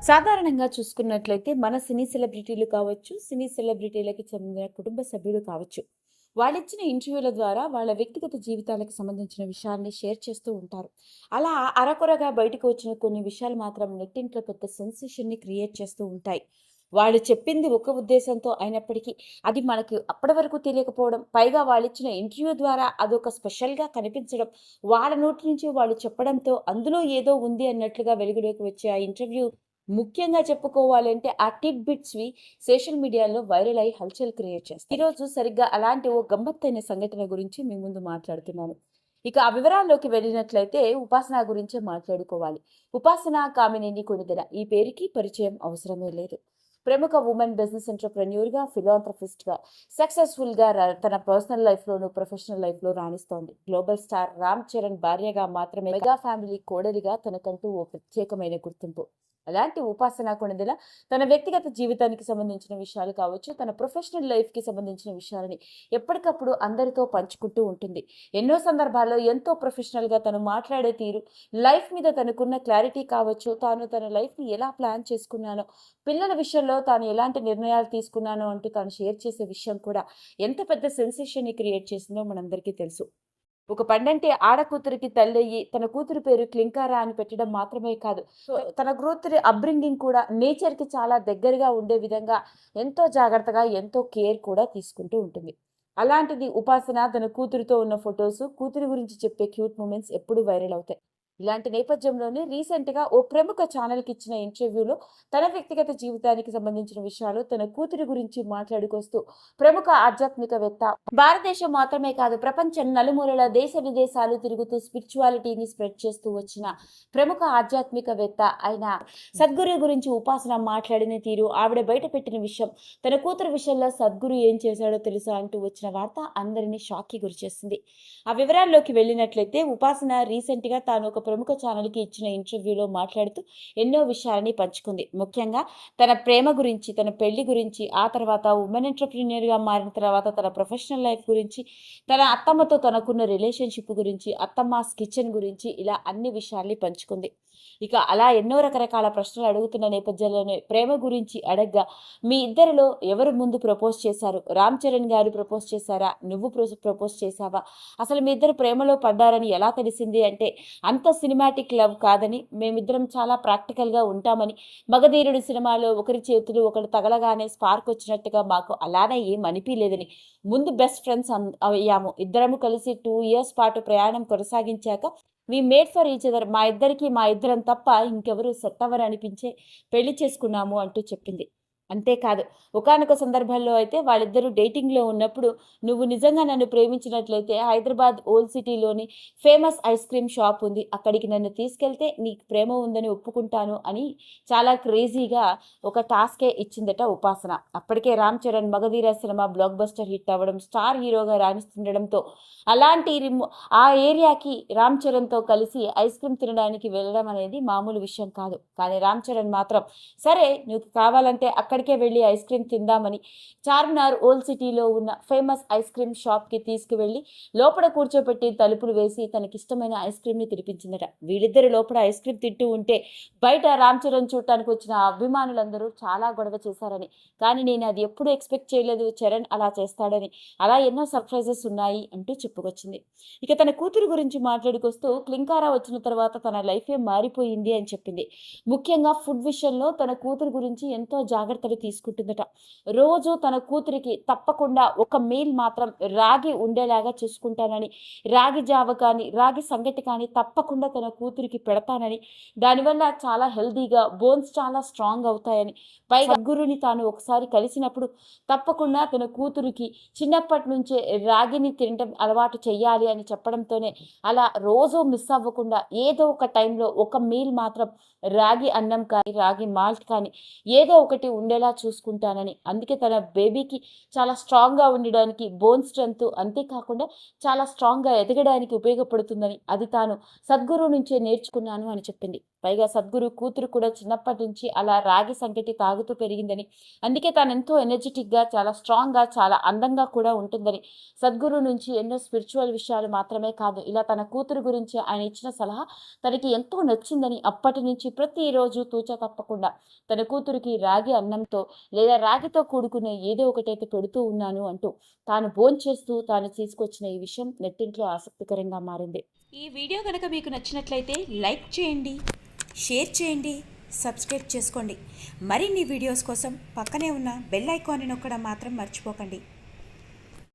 సాధారణంగా చూసుకున్నట్లయితే మన సినీ సెలబ్రిటీలు కావచ్చు, సినీ సెలబ్రిటీలకి చెందిన కుటుంబ సభ్యులు కావచ్చు. వాళ్ళిచ్చిన ఇంటర్వ్యూల ద్వారా వాళ్ళ వ్యక్తిగత జీవితాలకు సంబంధించిన విషయాల్ని షేర్ చేస్తూ ఉంటారు. అలా అరకొరగా బయటకు వచ్చిన కొన్ని విషయాలు మాత్రం నెట్టింట్లో పెద్ద సెన్సేషన్‌ని క్రియేట్ చేస్తూ ఉంటాయి. వాళ్ళు చెప్పింది ఒక ఉద్దేశంతో అయినప్పటికీ అది మనకి అప్పటి వరకు తెలియకపోవడం, పైగా వాళ్ళిచ్చిన ఇంటర్వ్యూ ద్వారా అదొక స్పెషల్‌గా కనిపించడం, వాళ్ళ నోటి నుంచి వాళ్ళు చెప్పడంతో అందులో ఏదో ఉంది అన్నట్లుగా వెలుగులోకి వచ్చే ఆ ఇంటర్వ్యూ ముఖ్యంగా చెప్పుకోవాలంటే ఆ టిడ్ బిట్స్‌వి సోషల్ మీడియాలో వైరల్ అయ్యి హల్చల్ క్రియేట్ చేస్తాయి. ఈరోజు సరిగ్గా అలాంటి ఓ గమ్మత్తైన సంఘటన గురించి మీ ముందు మాట్లాడుతున్నాను. ఇక ఆ వివరాల్లోకి వెళ్ళినట్లయితే ఉపాసన గురించే మాట్లాడుకోవాలి. ఉపాసన కామినేని కొణిదెల ఈ పేరుకి పరిచయం అవసరమే లేదు. ప్రముఖ వుమెన్ బిజినెస్ ఎంటర్‌ప్రెన్యూర్‌గా, ఫిలాంథ్రపిస్ట్‌గా సక్సెస్‌ఫుల్‌గా తన పర్సనల్ లైఫ్‌లోను, ప్రొఫెషనల్ లైఫ్‌లో రాణిస్తోంది. గ్లోబల్ స్టార్ రామ్ చరణ్ భార్యగా మాత్రమే మెగా ఫ్యామిలీ కోడలిగా తనకంటూ ఓ ప్రత్యేకమైన గుర్తింపు. అలాంటి ఉపాసన కొణిదెల తన వ్యక్తిగత జీవితానికి సంబంధించిన విషయాలు కావచ్చు, తన ప్రొఫెషనల్ లైఫ్‌కి సంబంధించిన విషయాలని ఎప్పటికప్పుడు అందరితో పంచుకుంటూ ఉంటుంది. ఎన్నో సందర్భాల్లో ఎంతో ప్రొఫెషనల్‌గా తను మాట్లాడే తీరు, లైఫ్ మీద తనకున్న క్లారిటీ కావచ్చు, తాను తన లైఫ్‌ని ఎలా ప్లాన్ చేసుకున్నానో, పిల్లల విషయంలో తాను ఎలాంటి నిర్ణయాలు తీసుకున్నానో అంటూ తాను షేర్ చేసే విషయం కూడా ఎంత పెద్ద సెన్సేషన్‌ని క్రియేట్ చేసిందో మనందరికీ తెలుసు. ఒక పండంటి ఆడకూతురికి తల్లయ్యి, తన కూతురు పేరు క్లింకారా అని పెట్టడం మాత్రమే కాదు. తన కూతురి అప్‌బ్రింగింగ్ కూడా నేచర్‌కి చాలా దగ్గరగా ఉండే విధంగా ఎంతో జాగ్రత్తగా, ఎంతో కేర్ కూడా తీసుకుంటూ ఉంటుంది. అలాంటిది ఉపాసన తన కూతురితో ఉన్న ఫోటోసు, కూతురి గురించి చెప్పే క్యూట్ మొమెంట్స్ ఎప్పుడూ వైరల్ అవుతాయి. ఇలాంటి నేపథ్యంలోనే రీసెంట్‌గా ఓ ప్రముఖ ఛానెల్‌కి ఇచ్చిన ఇంటర్వ్యూలో తన వ్యక్తిగత జీవితానికి సంబంధించిన విషయాలు, తన కూతురి గురించి మాట్లాడుకొస్తూ ప్రముఖ ఆధ్యాత్మికవేత్త, భారతదేశం మాత్రమే కాదు ప్రపంచం నలుమూలల దేశ విదేశాలు తిరుగుతూ స్పిరిచువాలిటీని స్ప్రెడ్ చేస్తూ వచ్చిన ప్రముఖ ఆధ్యాత్మికవేత్త అయిన సద్గురు గురించి ఉపాసన మాట్లాడిన తీరు, ఆవిడ బయటపెట్టిన విషయం, తన కూతురు విషయంలో సద్గురు ఏం చేశాడో తెలుసా అంటూ వచ్చిన వార్త అందరినీ షాక్‌కి గురిచేసింది. ఆ వివరాల్లోకి వెళ్ళినట్లయితే ఉపాసన రీసెంట్‌గా తాను ఒక ప్రముఖ ఛానెల్‌కి ఇచ్చిన ఇంటర్వ్యూలో మాట్లాడుతూ ఎన్నో విషయాలని పంచుకుంది. ముఖ్యంగా తన ప్రేమ గురించి, తన పెళ్లి గురించి, ఆ తర్వాత వుమెన్ ఎంటర్‌ప్రెన్యూర్‌గా మారిన తర్వాత తన ప్రొఫెషనల్ లైఫ్ గురించి, తన అత్తమ్మతో తనకున్న రిలేషన్‌షిప్ గురించి, అత్తమ్మాస్ కిచెన్ గురించి ఇలా అన్ని విషయాల్ని పంచుకుంది. ఇక అలా ఎన్నో రకరకాల ప్రశ్నలు అడుగుతున్న నేపథ్యంలోనే ప్రేమ గురించి అడగ్గా, మీ ఇద్దరిలో ఎవరు ముందు ప్రపోజ్ చేశారు? రామ్ చరణ్ గారు ప్రపోజ్ చేశారా? నువ్వు ప్రపోజ్ చేశావా? అసలు మీ ఇద్దరు ప్రేమలో పడ్డారని ఎలా తెలిసింది అంటే, అంత సినిమాటిక్ లవ్ కాదని, మేమిద్దరం చాలా ప్రాక్టికల్‌గా ఉంటామని, మగధీరుడు సినిమాలో ఒకరి చేతులు ఒకరు తగలగానే స్పార్క్ వచ్చినట్టుగా మాకు అలానే ఏం అనిపియలేదని, ముందు బెస్ట్ ఫ్రెండ్స్ అయ్యాము. ఇద్దరము కలిసి 2 ఇయర్స్ పాటు ప్రయాణం కొనసాగించాక we made for each other. మా ఇద్దరం తప్ప ఇంకెవరు సెట్ అవ్వరనిపించే పెళ్లి చేసుకున్నాము అంటూ చెప్పింది. అంతేకాదు, ఒకానొక సందర్భంలో అయితే వాళ్ళిద్దరూ డేటింగ్‌లో ఉన్నప్పుడు, "నువ్వు నిజంగా నన్ను ప్రేమించినట్లయితే హైదరాబాద్ ఓల్డ్ సిటీలోని ఫేమస్ ఐస్ క్రీమ్ షాప్ ఉంది. అక్కడికి నన్ను తీసుకెళ్తే నీకు ప్రేమ ఉందని ఒప్పుకుంటాను" అని చాలా క్రేజీగా ఒక టాస్కే ఇచ్చిందట ఉపాసన. అప్పటికే Ram Charan 'Magadheera' cinema block buster hit అవ్వడం, స్టార్ హీరోగా రాణిస్తుండడంతో అలాంటి ఆ ఏరియాకి రామ్ చరణ్‌తో కలిసి ఐస్ క్రీమ్ తినడానికి వెళ్ళడం అనేది మామూలు విషయం కాదు. కానీ రామ్ చరణ్ మాత్రం, "సరే నీకు కావాలంటే అక్కడికే వెళ్ళి ఐస్ క్రీమ్ తిందామని" చార్మినార్ ఓల్డ్ సిటీలో ఉన్న ఫేమస్ ఐస్ క్రీమ్ షాప్‌కి తీసుకువెళ్ళి లోపల కూర్చోపెట్టి తలుపులు వేసి తనకిష్టమైన ఐస్ క్రీమ్‌ని తినిపించిందట. వీళ్ళిద్దరూ లోపల ఐస్ క్రీమ్ తింటూ ఉంటే బయట రామ్ చరణ్ చూడటానికి వచ్చిన అభిమానులందరూ చాలా గొడవ చేశారని, కానీ నేను అది ఎప్పుడూ ఎక్స్‌పెక్ట్ చేయలేదు చరణ్ అలా చేస్తాడని, అలా ఎన్నో సర్ప్రైజెస్ ఉన్నాయి అంటూ చెప్పుకొచ్చింది. ఇక తన కూతురు గురించి మాట్లాడుకొస్తూ క్లింకారా వచ్చిన తర్వాత తన లైఫే మారిపోయింది అని చెప్పింది. ముఖ్యంగా ఫుడ్ విషయంలో తన కూతురు గురించి ఎంతో జాగ్రత్తలు తీసుకుంటుందట. రోజు తన కూతురికి తప్పకుండా ఒక మీల్ మాత్రం రాగి ఉండేలాగా చూసుకుంటానని, రాగి జావ కానీ, రాగి సంగటి కానీ తప్పకుండా తన కూతురికి పెడతానని, దానివల్ల చాలా హెల్తీగా బోన్స్ చాలా స్ట్రాంగ్ అవుతాయని, పైగా సద్గురుని తాను ఒకసారి కలిసినప్పుడు తప్పకుండా తన కూతురికి చిన్నప్పటి నుంచే రాగిని తినటం అలవాటు చెయ్యాలి అని చెప్పడంతోనే అలా రోజూ మిస్ అవ్వకుండా ఏదో ఒక టైంలో ఒక మీల్ మాత్రం రాగి అన్నం కానీ, రాగి మాల్ట్ కానీ ఏదో ఒకటి ఉండేలా చూసుకుంటానని, అందుకే తన బేబీకి చాలా స్ట్రాంగ్‌గా ఉండడానికి బోన్ స్ట్రెంత్ అంతేకాకుండా చాలా స్ట్రాంగ్‌గా ఎదగడానికి ఉపయోగపడుతుందని, అది తాను సద్గురువు నుంచే నేర్చుకున్నాను అని చెప్పింది. పైగా సద్గురు కూతురు కూడా చిన్నప్పటి నుంచి అలా రాగి సంగటి తాగుతూ పెరిగిందని, అందుకే తనెంతో ఎనర్జెటిక్‌గా, చాలా స్ట్రాంగ్‌గా, చాలా అందంగా కూడా ఉంటుందని, సద్గురు నుంచి ఎన్నో స్పిరిచ్యువల్ విషయాలు మాత్రమే కాదు, ఇలా తన కూతురు గురించి ఆయన ఇచ్చిన సలహా తనకి ఎంతో నచ్చిందని, అప్పటి నుంచి ప్రతిరోజు తూచా తప్పకుండా తన కూతురికి రాగి అన్నంతో లేదా రాగితో కూడుకున్న ఏదో ఒకటైతే పెడుతూ ఉన్నాను అంటూ తాను భోంచేస్తూ తాను తీసుకొచ్చిన ఈ విషయం నెట్టింట్లో ఆసక్తికరంగా మారింది. ఈ వీడియో కనుక మీకు నచ్చినట్లయితే లైక్ చేయండి, షేర్ చేయండి, సబ్స్క్రైబ్ చేసుకోండి. మరిన్ని వీడియోస్ కోసం పక్కనే ఉన్న బెల్ ఐకాన్ని నొక్కడం మాత్రం మర్చిపోకండి.